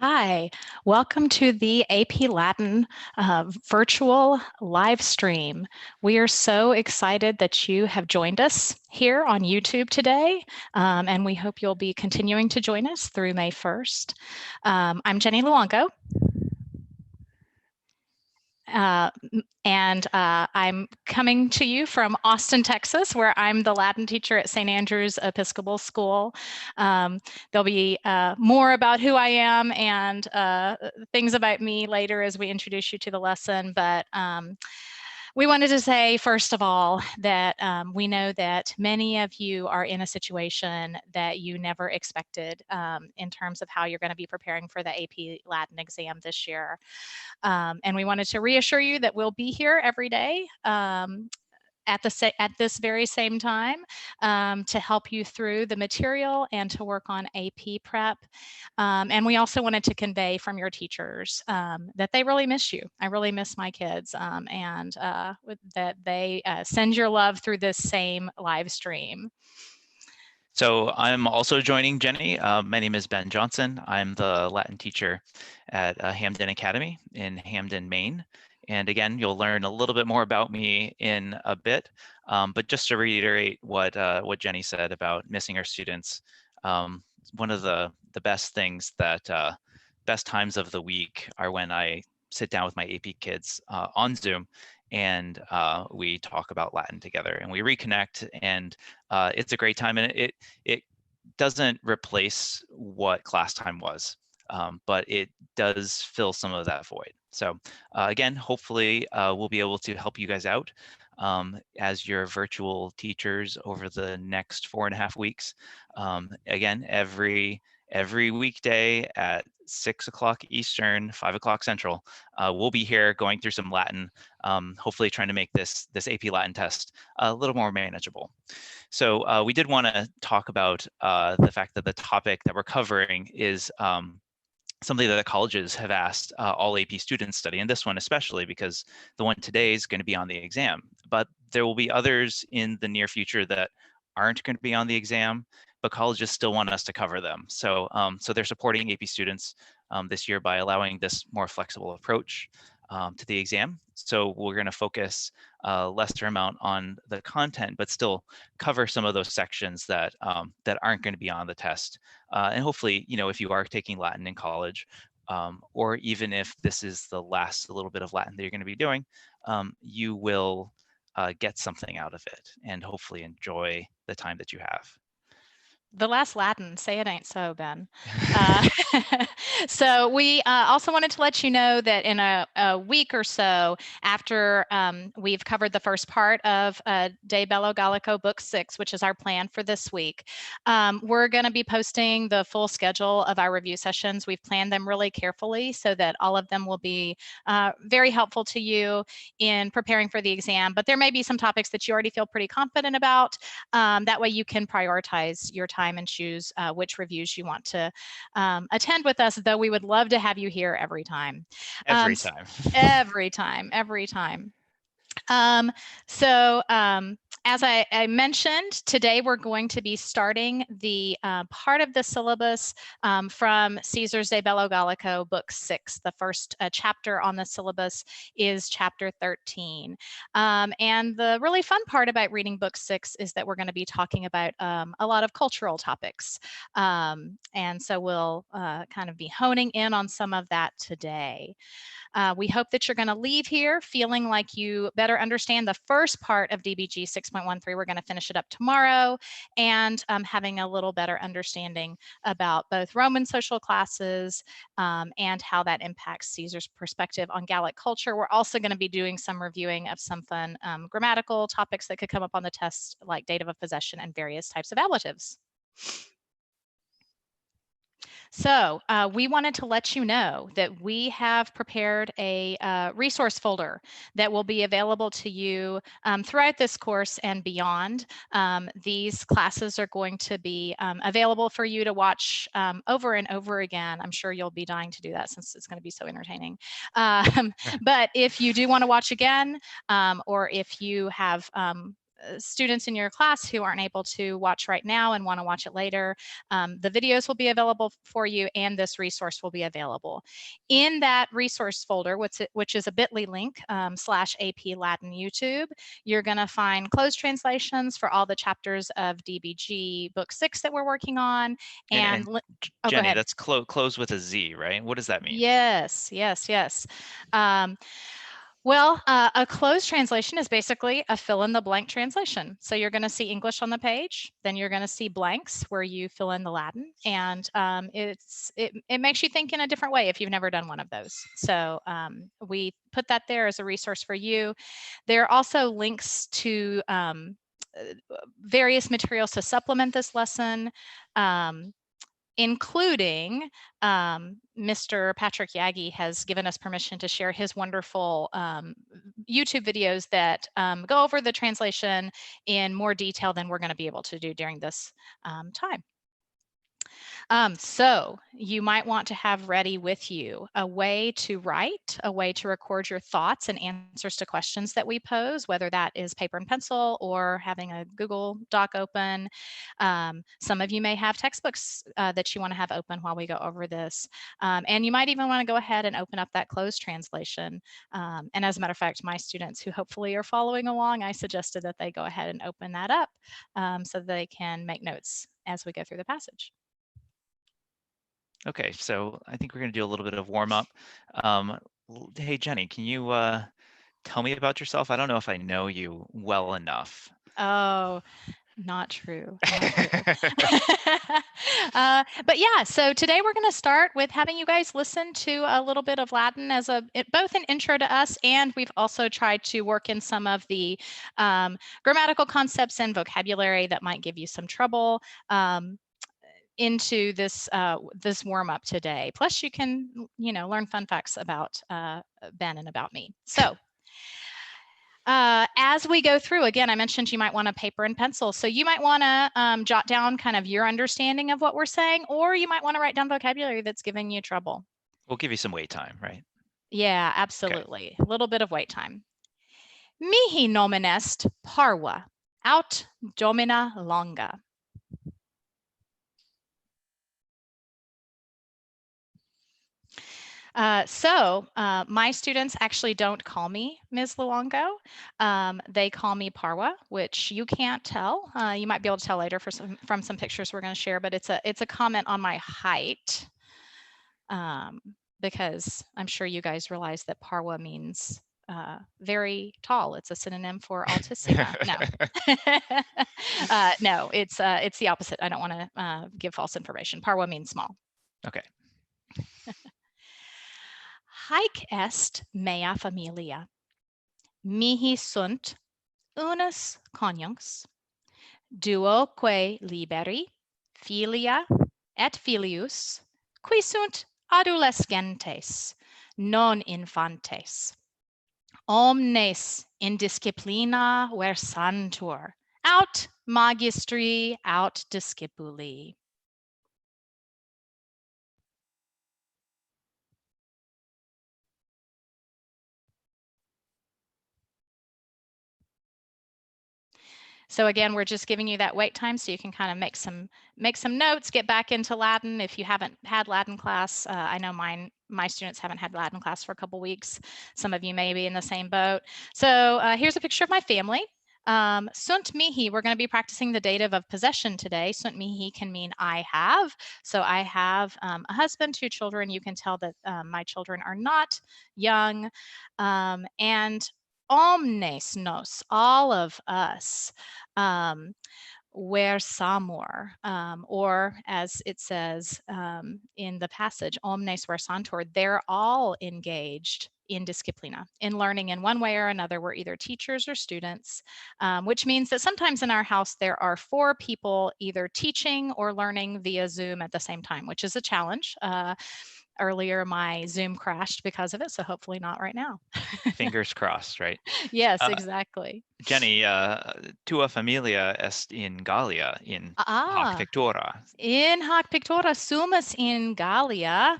Hi, welcome to the AP Latin virtual live stream. We are so excited that you have joined us here on YouTube today, and we hope you'll be continuing to join us through May 1st. I'm Jenny Luongo. I'm coming to you from Austin, Texas, where I'm the Latin teacher at St. Andrew's Episcopal School. There'll be more about who I am and things about me later as we introduce you to the lesson, but we wanted to say, first of all, that we know that many of you are in a situation that you never expected in terms of how you're going to be preparing for the AP Latin exam this year. And we wanted to reassure you that we'll be here every day at this very same time to help you through the material and to work on AP prep. And we also wanted to convey from your teachers that they really miss you. I really miss my kids and that they send your love through this same live stream. So I'm also joining Jenny. My name is Ben Johnson. I'm the Latin teacher at Hamden Academy in Hamden, Maine. And again, you'll learn a little bit more about me in a bit. But just to reiterate what Jenny said about missing our students, one of the best things that best times of the week are when I sit down with my AP kids on Zoom and we talk about Latin together and we reconnect, and it's a great time, and it doesn't replace what class time was, but it does fill some of that void. So again, hopefully we'll be able to help you guys out as your virtual teachers over the next 4.5 weeks. Again, every weekday at 6 o'clock Eastern, 5 o'clock Central, we'll be here going through some Latin, hopefully trying to make this AP Latin test a little more manageable. So we did want to talk about the fact that the topic that we're covering is something that the colleges have asked all AP students study, and this one especially because the one today is going to be on the exam. But there will be others in the near future that aren't going to be on the exam, but colleges still want us to cover them. So, so they're supporting AP students this year by allowing this more flexible approach to the exam. So we're going to focus a lesser amount on the content, but still cover some of those sections that that aren't going to be on the test. And hopefully, you know, if you are taking Latin in college, or even if this is the last little bit of Latin that you're going to be doing, you will get something out of it and hopefully enjoy the time that you have. The last Latin, say it ain't so, Ben. So we also wanted to let you know that in a week or so after we've covered the first part of De Bello Gallico Book 6, which is our plan for this week, we're going to be posting the full schedule of our review sessions. We've planned them really carefully so that all of them will be very helpful to you in preparing for the exam, but there may be some topics that you already feel pretty confident about. That way you can prioritize your time and choose which reviews you want to attend with us, though we would love to have you here every time. Every time. Every time. As I mentioned, today we're going to be starting the part of the syllabus from Caesar's De Bello Gallico, Book 6. The first chapter on the syllabus is Chapter 13. And the really fun part about reading Book 6 is that we're going to be talking about a lot of cultural topics. And so we'll kind of be honing in on some of that today. We hope that you're going to leave here feeling like you better understand the first part of DBG 6.13. We're going to finish it up tomorrow, and having a little better understanding about both Roman social classes and how that impacts Caesar's perspective on Gallic culture. We're also going to be doing some reviewing of some fun grammatical topics that could come up on the test, like dative of possession and various types of ablatives. So we wanted to let you know that we have prepared a resource folder that will be available to you throughout this course and beyond. These classes are going to be available for you to watch over and over again. I'm sure you'll be dying to do that since it's going to be so entertaining. But if you do want to watch again, or if you have students in your class who aren't able to watch right now and want to watch it later, the videos will be available for you, and this resource will be available. In that resource folder, which is a bit.ly link /AP Latin YouTube, you're going to find closed translations for all the chapters of DBG Book 6 that we're working on. And Oh, Jenny, go ahead. that's close with a Z, right? What does that mean? Yes, yes, yes. Well, a closed translation is basically a fill in the blank translation. So you're going to see English on the page, then you're going to see blanks where you fill in the Latin, and it makes you think in a different way if you've never done one of those. So we put that there as a resource for you. There are also links to various materials to supplement this lesson. Including Mr. Patrick Yagi has given us permission to share his wonderful YouTube videos that go over the translation in more detail than we're going to be able to do during this time. So you might want to have ready with you a way to write, a way to record your thoughts and answers to questions that we pose, whether that is paper and pencil or having a Google Doc open. Some of you may have textbooks that you want to have open while we go over this. And you might even want to go ahead and open up that closed translation. And as a matter of fact, my students who hopefully are following along, I suggested that they go ahead and open that up so they can make notes as we go through the passage. Okay, so I think we're going to do a little bit of warm up. Hey, Jenny, can you tell me about yourself? I don't know if I know you well enough. Oh, not true. Not true. But yeah, so today we're going to start with having you guys listen to a little bit of Latin as both an intro to us, and we've also tried to work in some of the grammatical concepts and vocabulary that might give you some trouble. Into this this warm up today. Plus, you can learn fun facts about Ben and about me. So. As we go through, again, I mentioned you might want a paper and pencil. So you might want to jot down kind of your understanding of what we're saying, or you might want to write down vocabulary that's giving you trouble. We'll give you some wait time, right? Yeah, absolutely. Okay. A little bit of wait time. Mihi nomen est parva, aut domina longa. My students actually don't call me Ms. Luongo. They call me Parwa, which you can't tell. You might be able to tell later from some pictures we're going to share, but it's a comment on my height, because I'm sure you guys realize that Parwa means very tall. It's a synonym for altissima. No, no, it's the opposite. I don't want to give false information. Parwa means small. Okay. Haec est mea familia. Mihi sunt unus conjunx, duoque liberi, filia et filius, qui sunt adolescentes, non infantes. Omnes in disciplina versantur, aut magistri, aut discipuli. So again, we're just giving you that wait time so you can kind of make some notes, get back into Latin. If you haven't had Latin class, I know my students haven't had Latin class for a couple weeks. Some of you may be in the same boat. So here's a picture of my family. Sunt mihi, we're going to be practicing the dative of possession today. Sunt mihi can mean I have. So I have a husband, 2 children. You can tell that my children are not young. And omnes nos, all of us, versamur, or as it says in the passage, omnes versantur, they're all engaged in disciplina, in learning in one way or another. We're either teachers or students, which means that sometimes in our house there are 4 people either teaching or learning via Zoom at the same time, which is a challenge. Earlier, my Zoom crashed because of it, so hopefully not right now. Fingers crossed, right? Yes, exactly. Jenny, tua familia est in Gallia, in hoc pictura. In hoc pictura sumus in Gallia.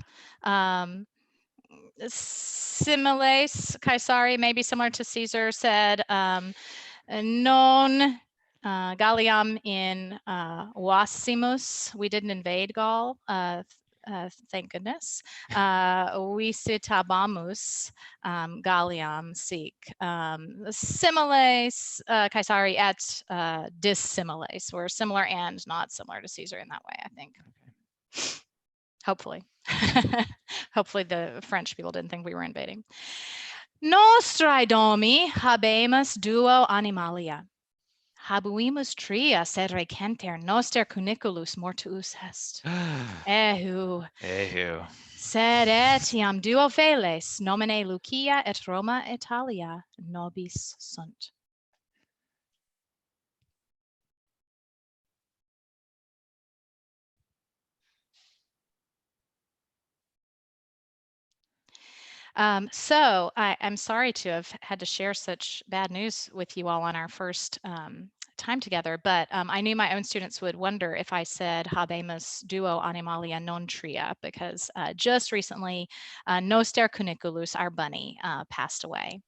Similes, Caesari, maybe similar to Caesar, said, Non Gallium in Wasimus. We didn't invade Gaul, thank goodness. Visitabamus Gallium sic. Similes Caesari et dissimiles. We're similar and not similar to Caesar in that way, I think. Hopefully. Hopefully the French people didn't think we were invading. Nostrae domi habemus duo animalia. Habuimus tria sed recenter noster cuniculus mortuus est. Ehu. Ehu. Sed etiam duo feles nomine Lucia et Roma Italia nobis sunt. So I'm sorry to have had to share such bad news with you all on our first time together, but I knew my own students would wonder if I said habemus duo animalia non tria, because just recently Noster cuniculus, our bunny, passed away.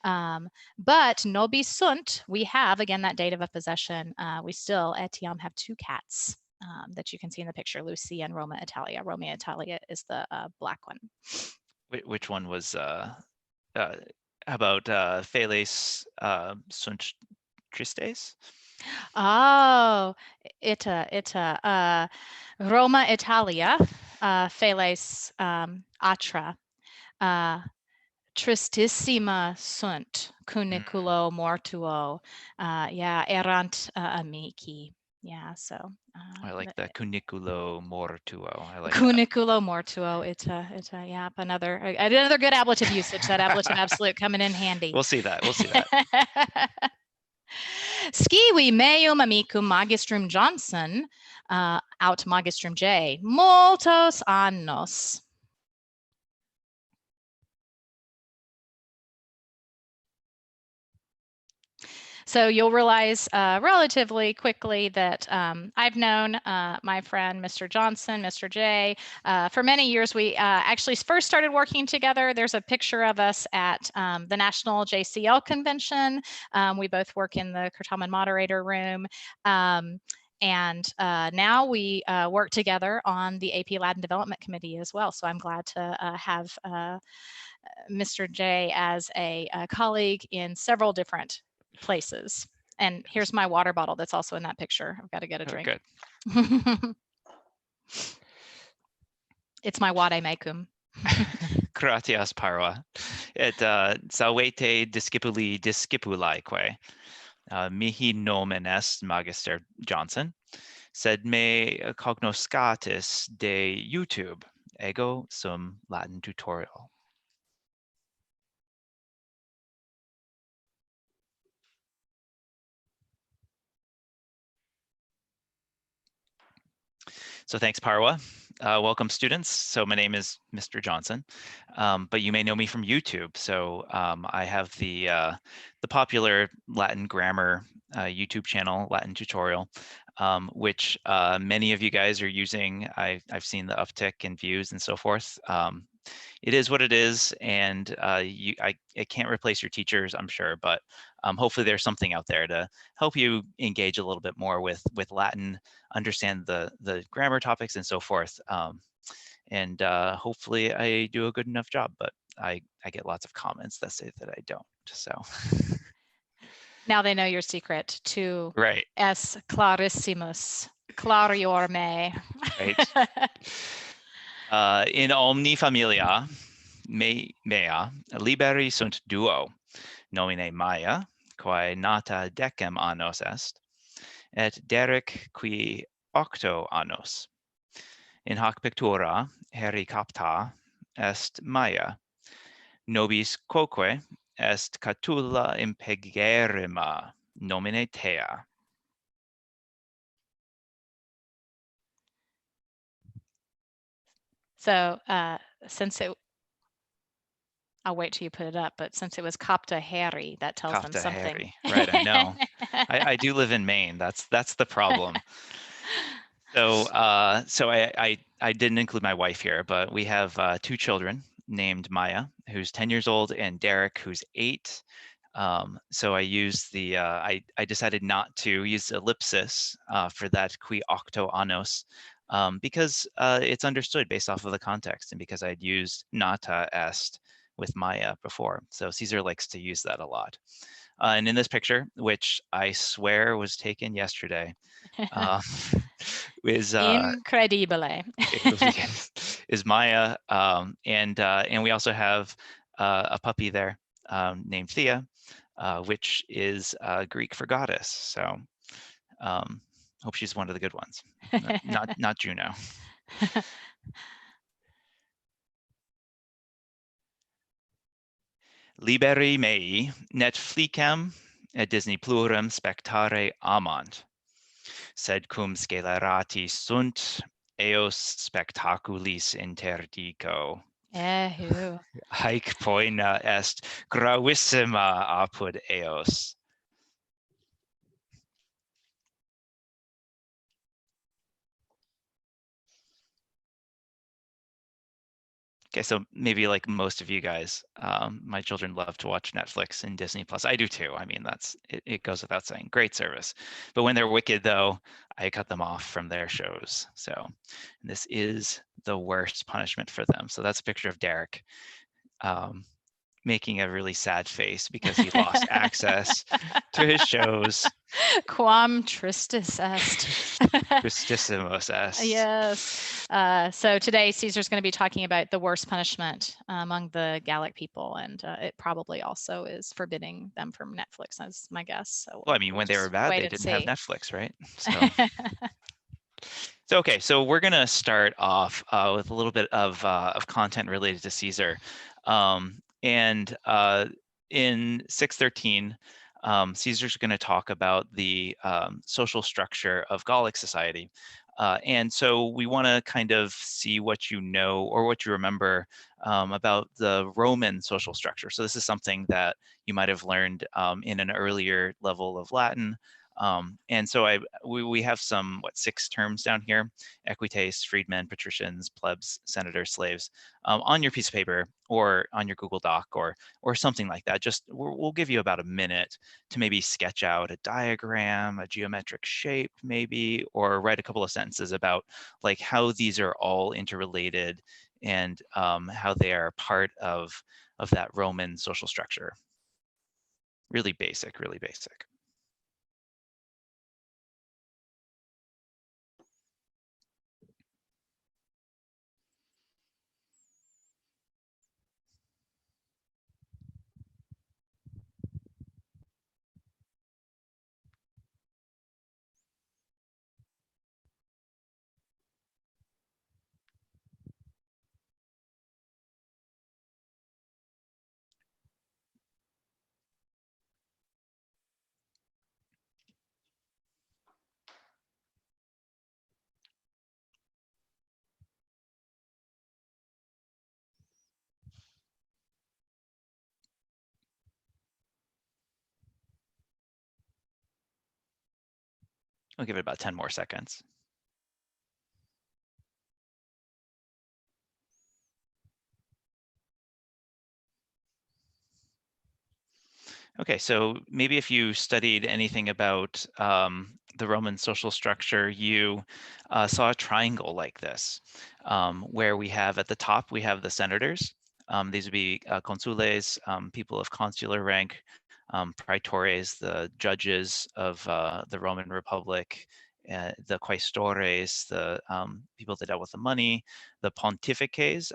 But nobis sunt, we have, again, that date of possession, we still etiam have 2 cats that you can see in the picture, Lucy and Roma Italia. Roma Italia is the black one. Which one was about Feles sunt tristes? Oh, ita, Roma Italia, Feles atra, tristissima sunt, cuniculo mortuo, yeah, erant amici. Yeah, so I like the cuniculo mortuo. I like cuniculo mortuo. Ita, yeah, another good ablative usage. That ablative absolute coming in handy. We'll see that. We'll see that. Scivi meum amicum Magistrum Johnson, aut Magistrum J, multos annos. So you'll realize relatively quickly that I've known my friend, Mr. Johnson, Mr. J, for many years. We actually first started working together. There's a picture of us at the National JCL Convention. We both work in the Kurtaman moderator room. And now we work together on the AP Latin Development Committee as well. So I'm glad to have Mr. J as a colleague in several different places. And here's my water bottle that's also in that picture. I've got to get a drink. Good. It's my vade mecum. Gratias parva. Et salvete discipuli discipulaeque. Mihi nomen est Magister Johnson, sed me cognoscatis de YouTube. Ego sum Latin tutorial. So thanks, Parwa. Welcome, students. So my name is Mr. Johnson, but you may know me from YouTube. So I have the popular Latin grammar YouTube channel, Latin tutorial, which many of you guys are using. I've seen the uptick in views and so forth. It is what it is, and it can't replace your teachers, I'm sure, but hopefully there's something out there to help you engage a little bit more with Latin, understand the grammar topics and so forth. And hopefully I do a good enough job, but I get lots of comments that say that I don't, so. Now they know your secret to right. Es clarissimus, clarior me. Right. In omni familia mea liberi sunt duo, nomine Maya, quae nata 10 annos est, et Derek qui 8 annos. In hoc pictura heri capta est Maya, nobis quoque est catula impegerrima, nomine Tea. So since I'll wait till you put it up, but since it was Copta Harry, that tells them something. Harry. Right, I know. I do live in Maine. That's the problem. So I didn't include my wife here, but we have 2 children named Maya, who's 10 years old, and Derek, who's 8. So I used I decided not to use ellipsis for that qui octo annos because it's understood based off of the context and because I'd used nata est with Maya before. So Caesar likes to use that a lot. And in this picture, which I swear was taken yesterday, uh, is Incredibile. is Maya, and we also have a puppy there named Thea, which is Greek for goddess. So hope she's one of the good ones, not Juno. Liberi mei Netflixem et Disney plurem spectare amant, sed cum scelerati sunt eos spectaculis interdico. Haec poena est gravissima apud eos. Okay, so maybe like most of you guys, my children love to watch Netflix and Disney Plus. I do too. I mean, it goes without saying. Great service. But when they're wicked, though, I cut them off from their shows. So this is the worst punishment for them. So that's a picture of Derek making a really sad face because he lost access to his shows. Quam tristis est. Tristissimos est. Yes. So today Caesar's going to be talking about the worst punishment among the Gallic people, and it probably also is forbidding them from Netflix, as my guess. So well, I mean, when they were bad, they didn't have Netflix, right? So okay, so we're gonna start off with a little bit of content related to Caesar, and in 613. Caesar's going to talk about the social structure of Gallic society. And so we want to kind of see what you know or what you remember about the Roman social structure. So this is something that you might have learned in an earlier level of Latin. And so we have some, 6 terms down here: equites, freedmen, patricians, plebs, senators, slaves, on your piece of paper or on your Google Doc or something like that. Just we'll give you about a minute to maybe sketch out a diagram, a geometric shape maybe, or write a couple of sentences about like how these are all interrelated and how they are part of that Roman social structure. Really basic, really basic. I'll give it about 10 more seconds. Okay, so maybe if you studied anything about the Roman social structure, you saw a triangle like this, where we have at the top, we have the senators. These would be consules, people of consular rank, praetores, the judges of the Roman Republic, the quaestores, the people that dealt with the money, the pontifices.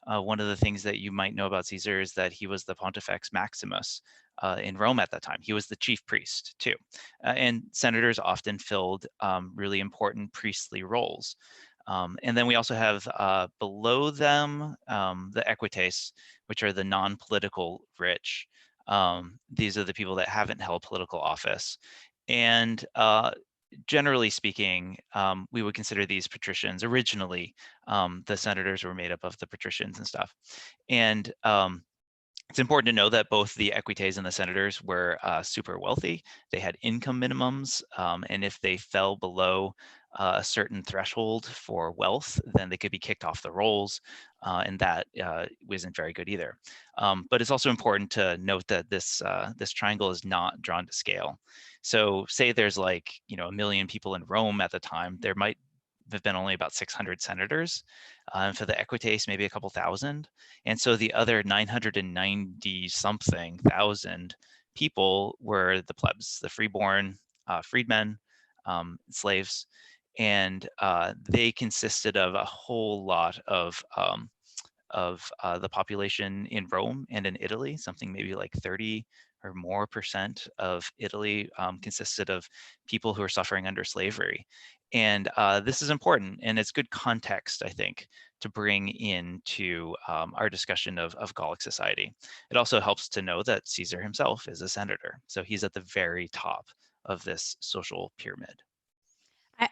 One of the things that you might know about Caesar is that he was the Pontifex Maximus in Rome at that time. He was the chief priest too. And senators often filled really important priestly roles. And then we also have below them the equites, which are the non-political rich. These are the people that haven't held political office. And generally speaking, we would consider these patricians. Originally, the senators were made up of the patricians and stuff. And It's important to know that both the equites and the senators were super wealthy. They had income minimums, and if they fell below a certain threshold for wealth, then they could be kicked off the rolls, and that wasn't very good either. But it's also important to note that this triangle is not drawn to scale. So say there's like, 1 million people in Rome at the time, there might have been only about 600 senators. For the equites, maybe a couple thousand. And so the other 990 something thousand people were the plebs, the freeborn, freedmen, slaves, and they consisted of a whole lot of the population in Rome and in Italy. Something maybe like 30 or more % of Italy consisted of people who are suffering under slavery. And this is important, and it's good context, I think, to bring into our discussion of Gallic society. It also helps to know that Caesar himself is a senator, so he's at the very top of this social pyramid.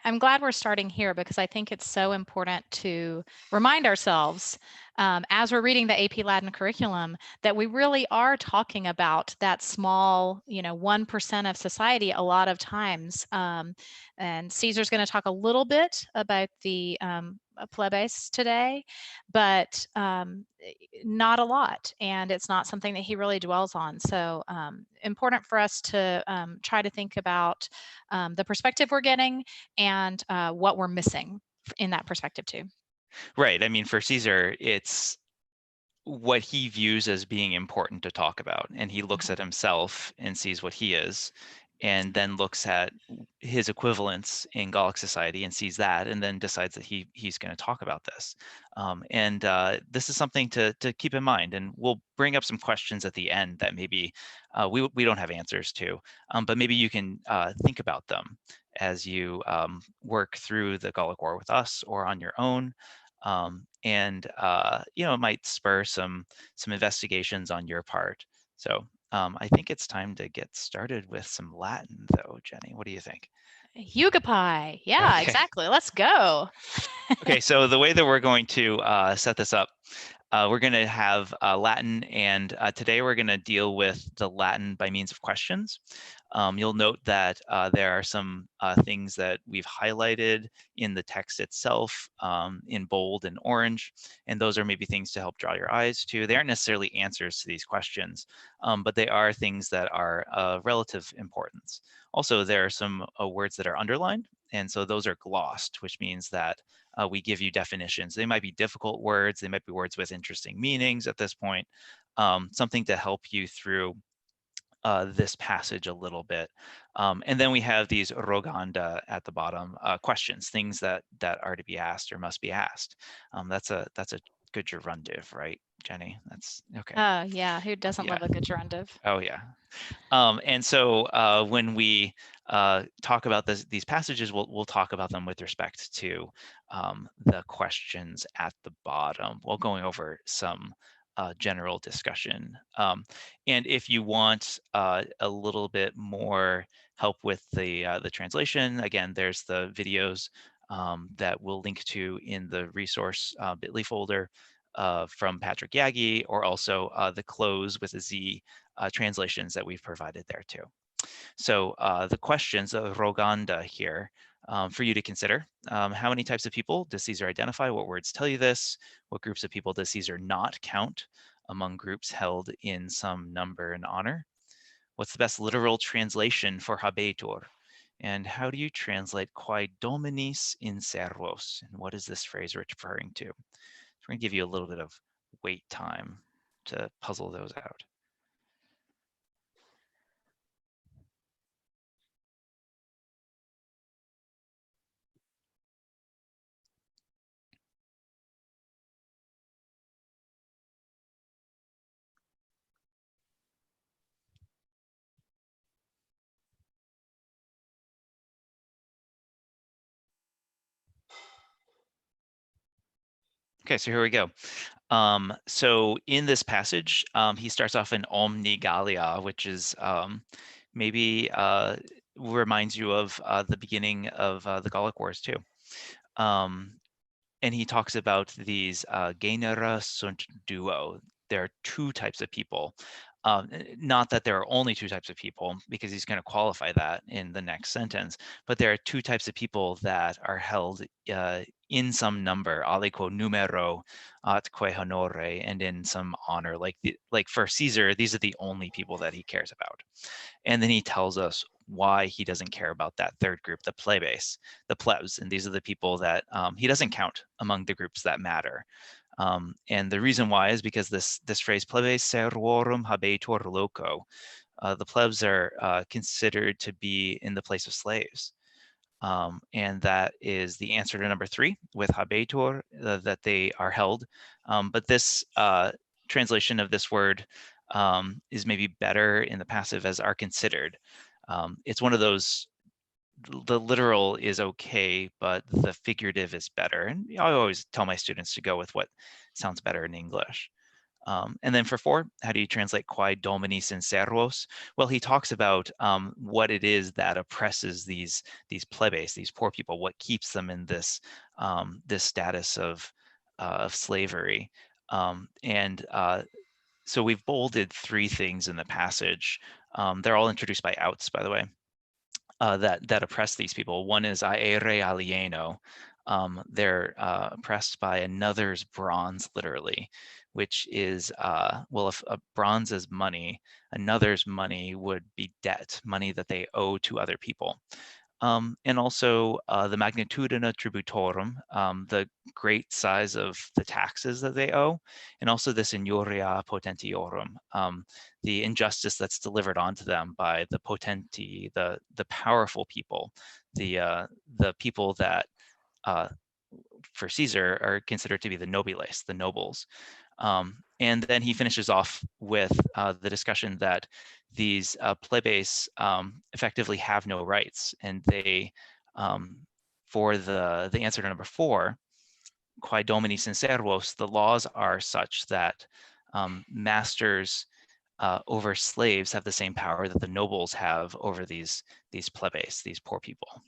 I'm glad we're starting here because I think it's so important to remind ourselves as we're reading the AP Latin curriculum that we really are talking about that small, 1% of society a lot of times. And Caesar's going to talk a little bit about the plebes today, but not a lot. And it's not something that he really dwells on. So important for us to try to think about the perspective we're getting and what we're missing in that perspective too. Right. I mean, for Caesar, it's what he views as being important to talk about. And he looks at himself and sees what he is, and then looks at his equivalents in Gallic society and sees that, and then decides that he's going to talk about this. And this is something to keep in mind. And we'll bring up some questions at the end that maybe we don't have answers to, but maybe you can think about them as you work through the Gallic War with us or on your own. And it might spur some investigations on your part. So I think it's time to get started with some Latin, though. Jenny, what do you think? Hugapi. Yeah, Okay. exactly. Let's go. Okay, so the way that we're going to set this up, we're going to have Latin, and today we're going to deal with the Latin by means of questions. You'll note that there are some things that we've highlighted in the text itself in bold and orange, and those are maybe things to help draw your eyes to. They aren't necessarily answers to these questions, but they are things that are of relative importance. Also, there are some words that are underlined, and so those are glossed, which means that we give you definitions. They might be difficult words, they might be words with interesting meanings at this point, something to help you through this passage a little bit. And then we have these roganda at the bottom, questions, things that are to be asked or must be asked. That's a good gerundive, right, Jenny? That's okay. Yeah, who doesn't love a good gerundive? Oh yeah. And so when we talk about these passages, we'll talk about them with respect to the questions at the bottom while going over some general discussion. And if you want a little bit more help with the translation, again, there's the videos that we'll link to in the resource bit.ly folder from Patrick Yagi, or also the close with a Z translations that we've provided there too. So the questions of Roganda here for you to consider. How many types of people does Caesar identify? What words tell you this? What groups of people does Caesar not count among groups held in some number and honor? What's the best literal translation for habetur? And how do you translate quae dominis in servos? And what is this phrase referring to? So we're going to give you a little bit of wait time to puzzle those out. Okay, so here we go. So in this passage, he starts off in Omni Gallia, which is maybe reminds you of the beginning of the Gallic Wars too. And he talks about these genera sunt duo. there are two types of people. Not that there are only two types of people, because he's going to qualify that in the next sentence, but there are two types of people that are held in some number, aliquo numero atque honore, and in some honor. Like for Caesar, these are the only people that he cares about. And then he tells us why he doesn't care about that third group, the plebes, the plebs, and these are the people that he doesn't count among the groups that matter. And the reason why is because this phrase plebes servorum habetur loco, the plebs are considered to be in the place of slaves. And that is the answer to number 3 with habetur, that they are held. But this translation of this word is maybe better in the passive as are considered. It's one of those, the literal is okay, but the figurative is better. And I always tell my students to go with what sounds better in English. And then for 4, how do you translate quae dominis in servos? Well, he talks about what it is that oppresses these plebes, these poor people, what keeps them in this this status of slavery. So we've bolded 3 things in the passage. They're all introduced by outs, by the way. That oppress these people. One is aere alieno. They're oppressed by another's bronze, literally, which is, well, if a bronze is money, another's money would be debt, money that they owe to other people. And also the magnitudine tributorum, the great size of the taxes that they owe, and also this injuria potentiorum, the injustice that's delivered onto them by the potenti, the powerful people, the people that for Caesar are considered to be the nobiles, the nobles. And then he finishes off with the discussion that these plebes effectively have no rights, and they, for the answer to number 4, quae dominis in servos, the laws are such that masters over slaves have the same power that the nobles have over these plebes, these poor people.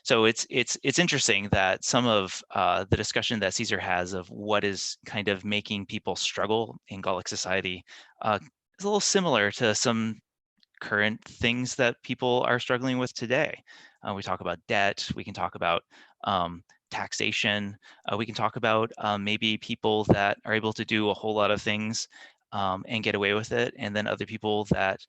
So it's interesting that some of the discussion that Caesar has of what is kind of making people struggle in Gallic society is a little similar to some current things that people are struggling with today. We talk about debt, we can talk about taxation, we can talk about maybe people that are able to do a whole lot of things and get away with it, and then other people that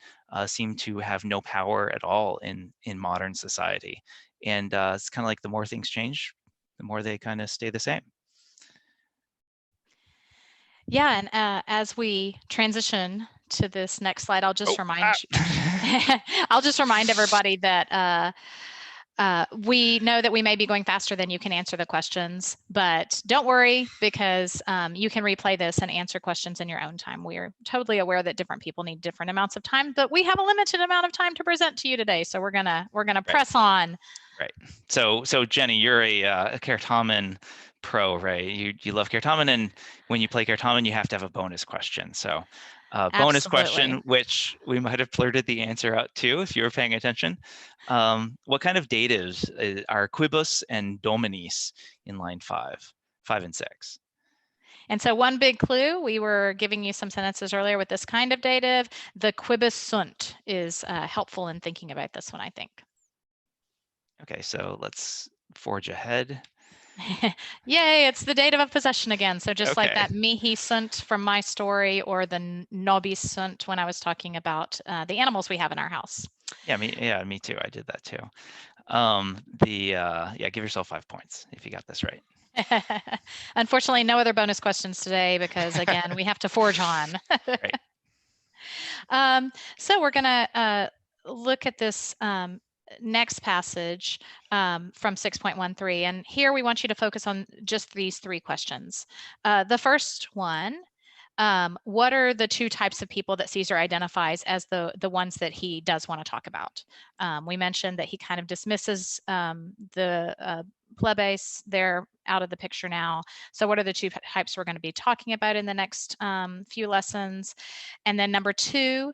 seem to have no power at all in modern society. And it's kind of like the more things change, the more they kind of stay the same. Yeah, and as we transition to this next slide, I'll just I'll just remind everybody that we know that we may be going faster than you can answer the questions, but don't worry, because you can replay this and answer questions in your own time. We are totally aware that different people need different amounts of time, but we have a limited amount of time to present to you today, so we're gonna press on. Right. So Jenny, you're a Cartamen pro, right? You love Cartamen, and when you play Cartamen, you have to have a bonus question. So bonus question, which we might have blurted the answer out to if you were paying attention. What kind of datives are quibus and dominis in line 5 and 6? And so one big clue, we were giving you some sentences earlier with this kind of dative. The quibus sunt is helpful in thinking about this one, I think. Okay, so let's forge ahead. Yay, it's the dative of possession again. So just like that mihi sunt from my story, or the nobis sunt when I was talking about the animals we have in our house. Yeah, me too. I did that too. Yeah, give yourself 5 points if you got this right. Unfortunately, no other bonus questions today, because again, we have to forge on. Right. So we're gonna look at this next passage from 6.13, and here we want you to focus on just these 3 questions. The first one, what are the 2 types of people that Caesar identifies as the ones that he does want to talk about? We mentioned that he kind of dismisses the plebes. They're out of the picture now. So what are the 2 types we're going to be talking about in the next few lessons? And then number 2,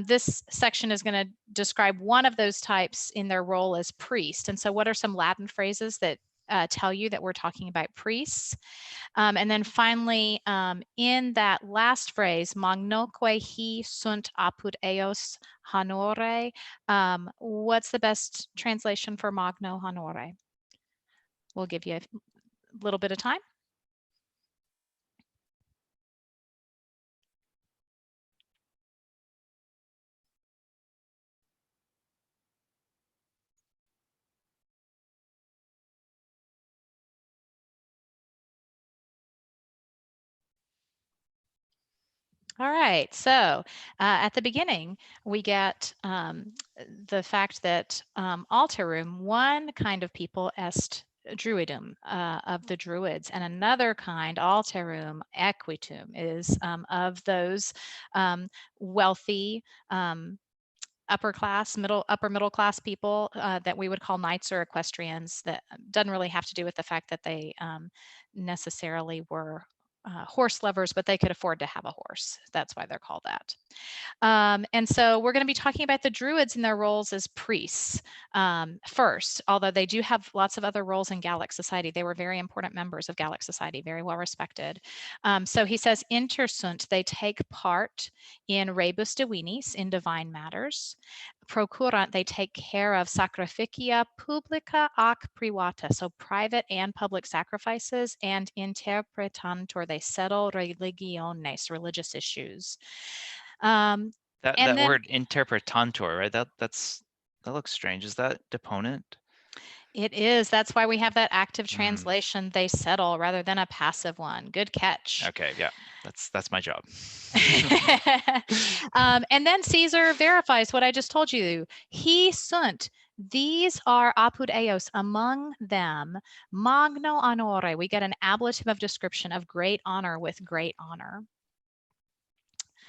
this section is going to describe one of those types in their role as priest. And so what are some Latin phrases that tell you that we're talking about priests. And then finally, in that last phrase, magnoque hi sunt apud eos honore, what's the best translation for magno honore? We'll give you a little bit of time. All right, so at the beginning, we get the fact that alterum, one kind of people est druidum, of the Druids, and another kind, alterum equitum, is of those wealthy, upper middle class people that we would call knights or equestrians. That doesn't really have to do with the fact that they necessarily were horse lovers, but they could afford to have a horse. That's why they're called that. And so we're going to be talking about the Druids and their roles as priests first, although they do have lots of other roles in Gallic society. They were very important members of Gallic society, very well respected. So he says, intersunt, they take part in rebus divinis, in divine matters. Procurant, they take care of sacrificia publica ac privata, so private and public sacrifices, and interpretantur, they settle religiones, religious issues. That then, word interpretantur, right? That looks strange. Is that deponent? It is. That's why we have that active translation, they settle, rather than a passive one. Good catch. Okay, yeah, that's my job. And then Caesar verifies what I just told you. He sunt. These are apud eos, among them, magno honore. We get an ablative of description of great honor with great honor.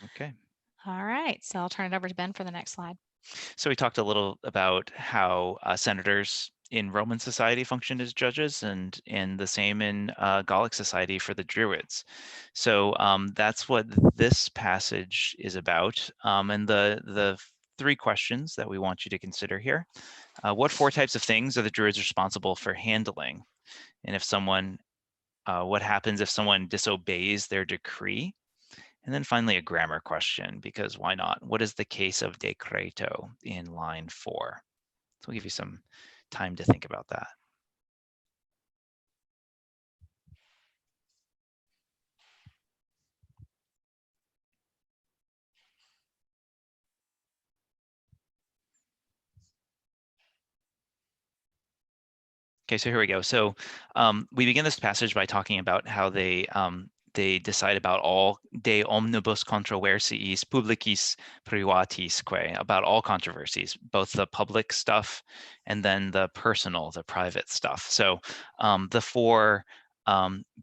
Okay. All right, so I'll turn it over to Ben for the next slide. So we talked a little about how senators in Roman society functioned as judges, and the same in Gallic society for the Druids. So that's what this passage is about. And the three questions that we want you to consider here. What four types of things are the Druids responsible for handling? And if someone, what happens if someone disobeys their decree? And then finally, a grammar question, because why not? What is the case of decreto in line 4? So we'll give you some time to think about that. Okay, so here we go. So we begin this passage by talking about how they decide about all de omnibus controversiis publicis privatisque, about all controversies, both the public stuff and then the personal, the private stuff. So the four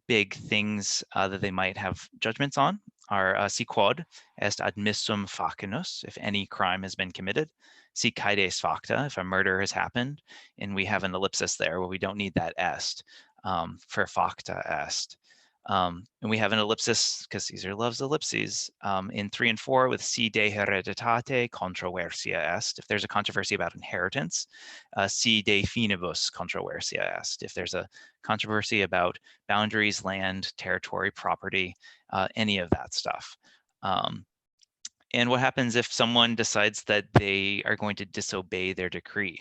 big things that they might have judgments on are si quod est admissum facinus, if any crime has been committed, si caedes facta, if a murder has happened, and we have an ellipsis there where we don't need that est for facta est. And we have an ellipsis because Caesar loves ellipses in 3 and 4 with si de hereditate controversia est. If there's a controversy about inheritance, si de finibus controversia est. If there's a controversy about boundaries, land, territory, property, any of that stuff. And what happens if someone decides that they are going to disobey their decree?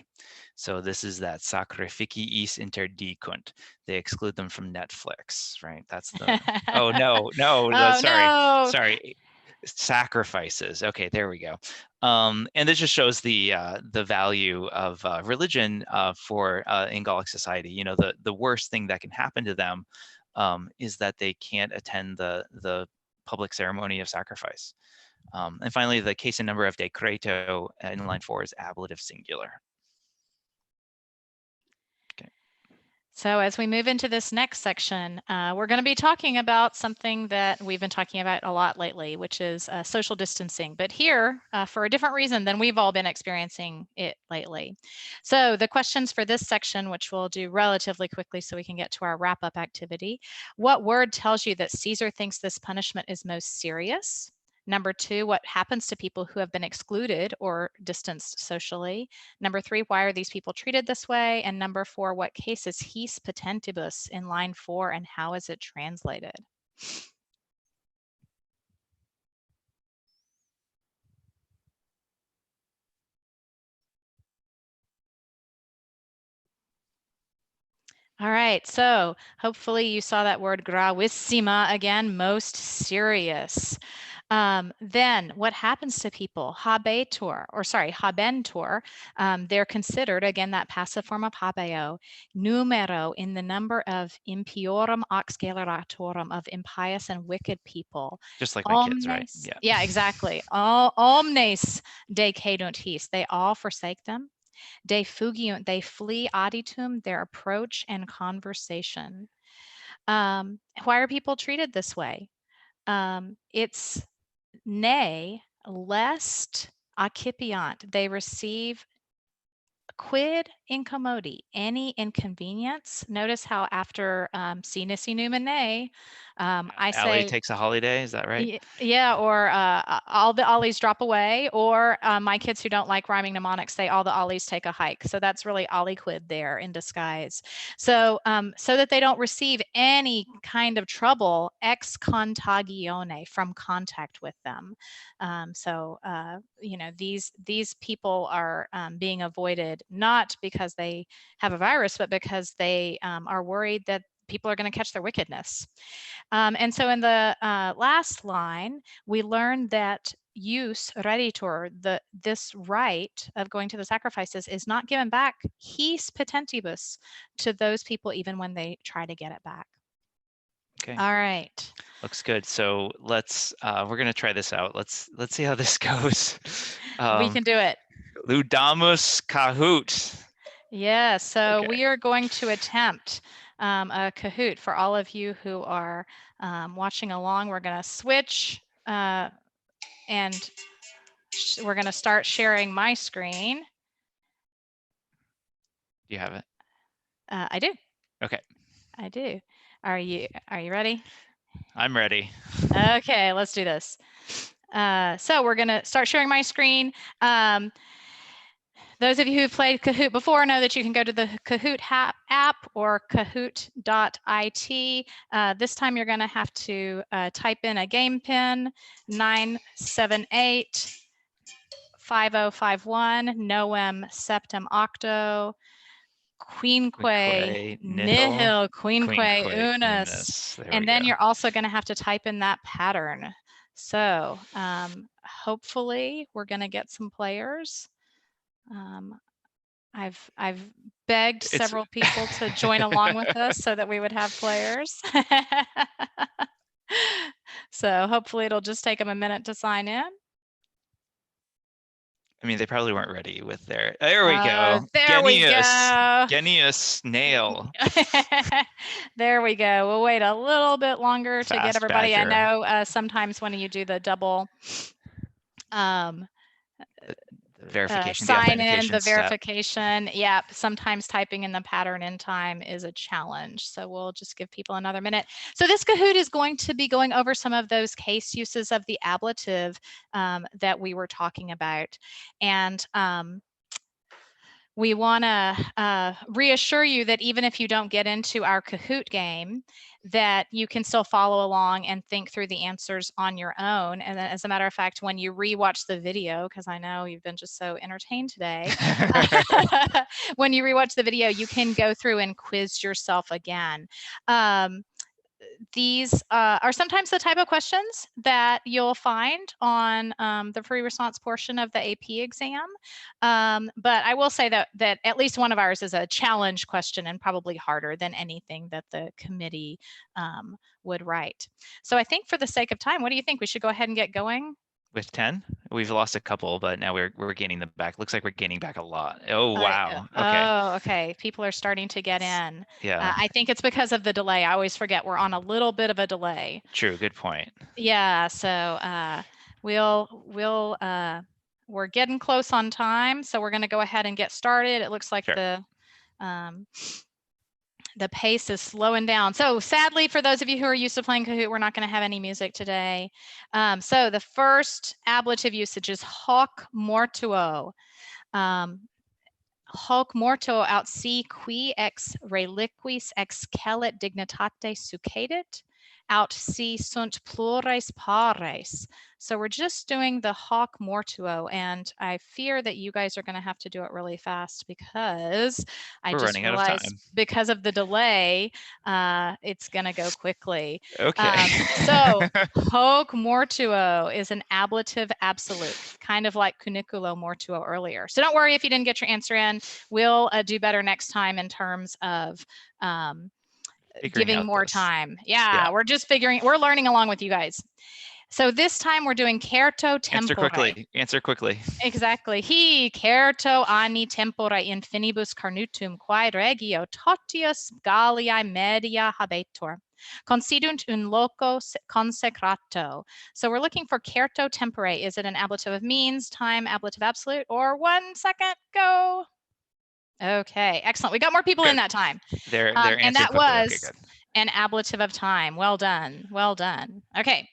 So this is that sacrificiis interdicunt. They exclude them from Netflix, right? That's the, oh, no, sorry, no. sorry. Sacrifices. Okay, there we go. And this just shows the value of religion for in Gallic society. You know, the worst thing that can happen to them is that they can't attend the public ceremony of sacrifice. And finally, the case and number of decreto in line 4 is ablative singular. Okay. So as we move into this next section, we're going to be talking about something that we've been talking about a lot lately, which is social distancing, but here for a different reason than we've all been experiencing it lately. So the questions for this section, which we'll do relatively quickly so we can get to our wrap-up activity. What word tells you that Caesar thinks this punishment is most serious? Number 2, what happens to people who have been excluded or distanced socially? Number 3, why are these people treated this way? And number 4, what case is his potentibus in line 4 and how is it translated? All right, so hopefully you saw that word gravissima again, most serious. Then what happens to people? Habetur, or sorry, habentur, they're considered, again, that passive form of habeo, numero, in the number of impiorum auxiliaratorum, of impious and wicked people. Just like my kids, right? Yeah, exactly. Omnes decadunt his, they all forsake them. De fugiunt, they flee auditum, their approach and conversation. Why are people treated this way? It's ne lest accipiant. They receive quid incommodi, any inconvenience. Notice how after sinus numen ne, I Allie say takes a holiday, is that right? Yeah, or all the ollies drop away, or my kids who don't like rhyming mnemonics say all the ollies take a hike. So that's really olliquid there in disguise. So so that they don't receive any kind of trouble ex contagione, from contact with them. You know, these people are being avoided not because they have a virus, but because they are worried that people are going to catch their wickedness. And so in the last line, we learned that use reditor, this right of going to the sacrifices, is not given back his potentibus to those people even when they try to get it back. Okay. All right. Looks good. So let's we're gonna try this out. Let's see how this goes. We can do it. Ludamus Kahoot. Yeah, so Okay. we are going to attempt a Kahoot. For all of you who are watching along, we're going to switch and we're going to start sharing my screen. Do you have it? I do. Okay. I do. Are you ready? I'm ready. Okay, let's do this. So we're going to start sharing my screen. Those of you who've played Kahoot before know that you can go to the Kahoot app or kahoot.it. This time you're going to have to type in a game pin, 978 5051 noem septem octo quinque nihil quinque unus. And then you're also going to have to type in that pattern. So hopefully we're going to get some players. I've begged several people to join along with us so that we would have players. So hopefully it'll just take them a minute to sign in. I mean, they probably weren't ready with their. There we go. There we go. Genius snail. There we go. We'll wait a little bit longer to get everybody. Badger. I know sometimes when you do the double verification, sign in, the verification. Yeah, sometimes typing in the pattern in time is a challenge. So we'll just give people another minute. So this Kahoot is going to be going over some of those case uses of the ablative that we were talking about. And we want to reassure you that even if you don't get into our Kahoot game, that you can still follow along and think through the answers on your own. And then, as a matter of fact, when you rewatch the video, because I know you've been just so entertained today, when you rewatch the video, you can go through and quiz yourself again. These are sometimes the type of questions that you'll find on the free response portion of the AP exam. But I will say that at least one of ours is a challenge question and probably harder than anything that the committee would write. So I think for the sake of time, what do you think? We should go ahead and get going? With 10? We've lost a couple, but now we're gaining them back. Looks like we're gaining back a lot. Oh, wow. Okay. Oh, okay. People are starting to get in. Yeah. I think it's because of the delay. I always forget we're on a little bit of a delay. True. Good point. Yeah. So we're getting close on time. So we're going to go ahead and get started. It looks like sure. The pace is slowing down. So sadly, for those of you who are used to playing Kahoot, we're not going to have any music today. So the first ablative usage is hoc mortuo. Hoc morto aut si qui ex reliquis excellit dignitate succedit, aut si sunt plures pares. So we're just doing the hoc mortuo, and I fear that you guys are going to have to do it really fast because I We're just running out of realized time. because of the delay, it's going to go quickly. Okay. So hoc mortuo is an ablative absolute, kind of like cuniculo mortuo earlier. So don't worry if you didn't get your answer in. We'll do better next time in terms of giving more time. Yeah, we're just we're learning along with you guys. So this time we're doing certo tempore. Answer quickly. Exactly. He certo anni tempora in finibus carnutum quae regio totius Galliae media habetur. Considunt un loco consecrato. So we're looking for certo tempore. Is it an ablative of means, time, ablative absolute, or 1 second? Go. Okay, excellent. We got more people in that time. They're and that quickly. was Okay, good. an ablative of time. Well done. Well done. Okay.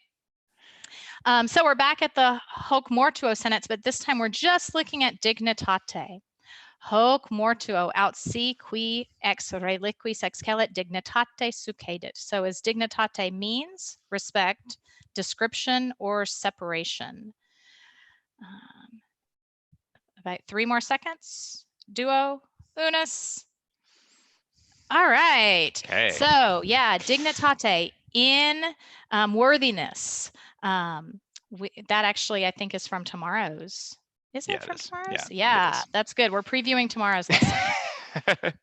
So we're back at the hoc mortuo sentence, but this time we're just looking at dignitate. Hoc mortuo aut si qui ex reliquis excellit dignitate succedit. So is dignitate means, respect, description, or separation? About 3 more seconds. Duo, unus. All right. Okay. So yeah, dignitate in worthiness. That actually, I think, is from tomorrow's. Is it from tomorrow's? Yeah, that's good. We're previewing tomorrow's lesson.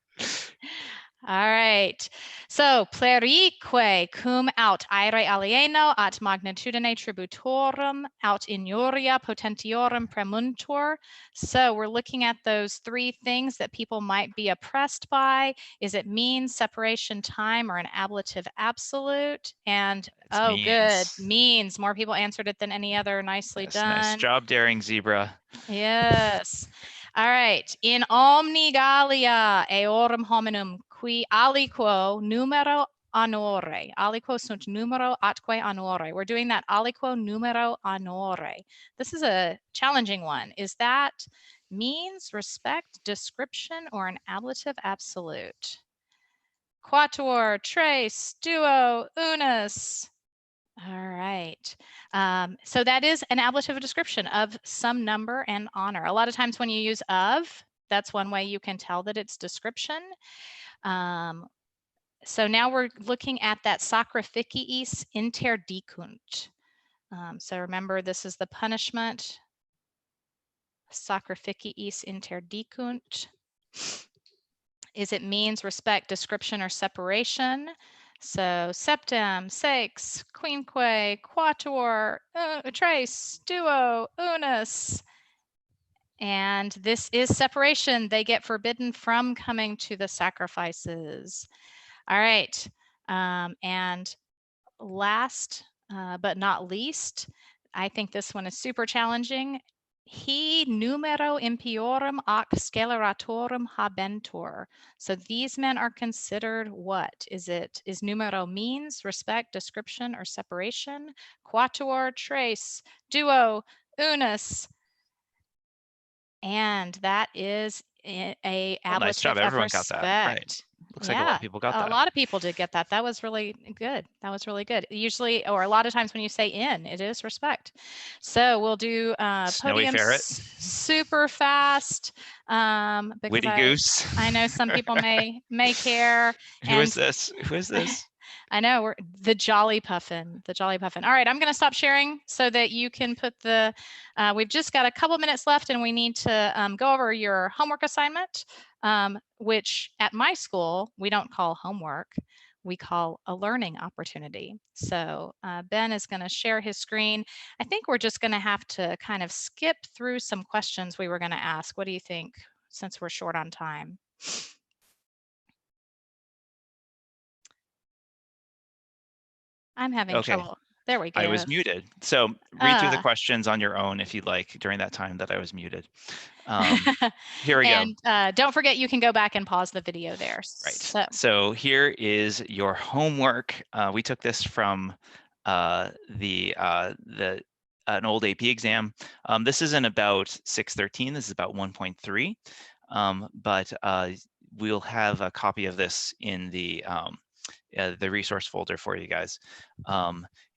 All right. So plerique cum aut aere alieno at magnitudine tributorum aut inuria potentiorum premuntur. So we're looking at those 3 things that people might be oppressed by. Is it means, separation, time, or an ablative absolute? And means. Good, means. More people answered it than any other. Nicely done. Nice job, daring zebra. Yes. All right. In omni Gallia eorum hominum qui aliquo numero honore. Aliquo sunt numero atque honore. We're doing that aliquo numero honore. This is a challenging one. Is that means, respect, description, or an ablative absolute? Quatuor, tres, duo, unus. All right. So that is an ablative description of some number and honor. A lot of times when you use of, that's one way you can tell that it's description. So now we're looking at that sacrificiis interdicunt. So remember, this is the punishment. Sacrificiis interdicunt. Is it means, respect, description, or separation? So septem, sex, quinque, quatuor, tres, duo, unus. And this is separation. They get forbidden from coming to the sacrifices. All right. And last but not least, I think this one is super challenging. He numero impiorum ac sceleratorum habentur. So these men are considered what? Is numero means, respect, description, or separation? Quatuor, tres, duo, unus. And that is a ablative nice job. Everyone got that right. Looks like a lot of people got that. A lot of people did get that. That was really good. That was really good. Usually, or a lot of times when you say in, it is respect. So we'll do podiums super fast. Witty goose. I know some people may care. Who is this? Who is this? I know, we're the Jolly Puffin, the Jolly Puffin. All right, I'm going to stop sharing so that you can put the, we've just got a couple minutes left and we need to go over your homework assignment, which at my school, we don't call homework, we call a learning opportunity. So Ben is going to share his screen. I think we're just going to have to kind of skip through some questions we were going to ask. What do you think, since we're short on time? I'm having trouble. There we go. I was muted. So read through the Ah. questions on your own if you'd like during that time that I was muted. Here we go. And don't forget, you can go back and pause the video there. Right. So here is your homework. We took this from an old AP exam. This isn't about 613. This is about 1.3. But we'll have a copy of this in the resource folder for you guys.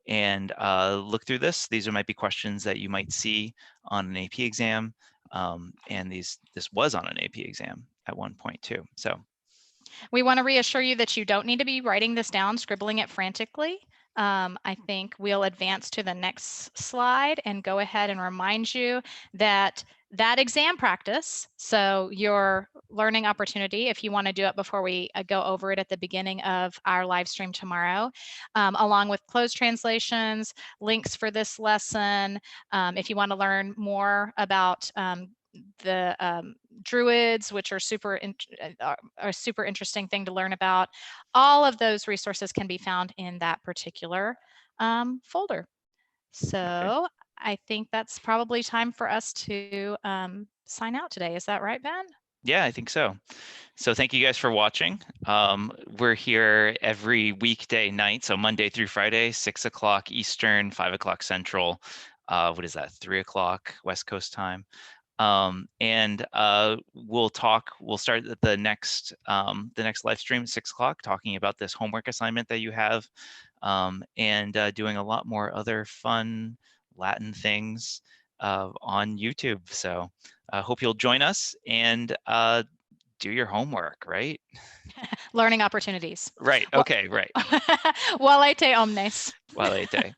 And look through this. These might be questions that you might see on an AP exam. And this was on an AP exam at one point too. So we want to reassure you that you don't need to be writing this down, scribbling it frantically. I think we'll advance to the next slide and go ahead and remind you that exam practice, so your learning opportunity, if you want to do it before we go over it at the beginning of our live stream tomorrow, along with closed translations, links for this lesson, if you want to learn more about the Druids, which are a super interesting thing to learn about. All of those resources can be found in that particular folder. So I think that's probably time for us to sign out today. Is that right, Ben? Yeah, I think so. So thank you guys for watching. We're here every weekday night, so Monday through Friday, 6 o'clock Eastern, 5 o'clock Central. What is that, 3 o'clock West Coast time? And we'll start the next live stream at 6 o'clock, talking about this homework assignment that you have, and doing a lot more other fun Latin things on YouTube. So I hope you'll join us and do your homework, right? Learning opportunities. Right, okay, right. Valete omnes. Valete.